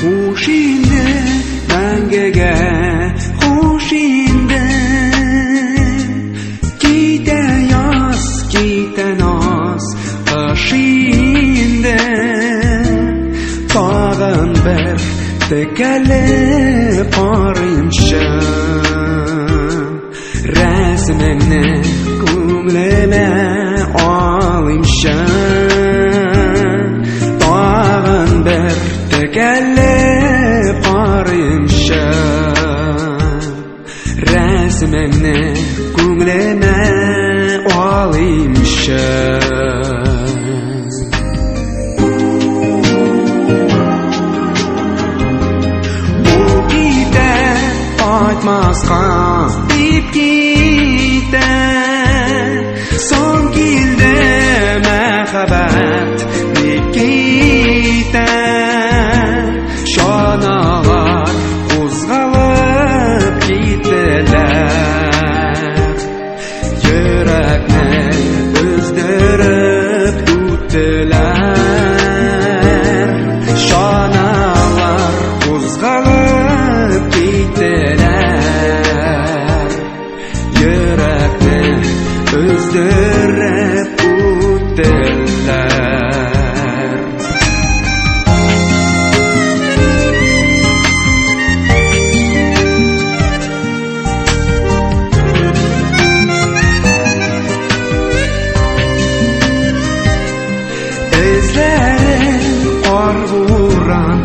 Huşinde мәңгіге huşinde Кейте яз, кейте наз Қышinde Тағын бір текәлі қарымшы Рәсіміңні көңліме алымшы Тағын бір текәлі қарымшы Рәсіміңні көңліме алымшы Айтмасқа деп кейді Сон келді мәхаббат деп кейді Шаналар қозғалып кетілер Жүрекні үздіріп өттілер Шаналар қозғалып кетілер Özdürüp öttüler Özlerim ar vuran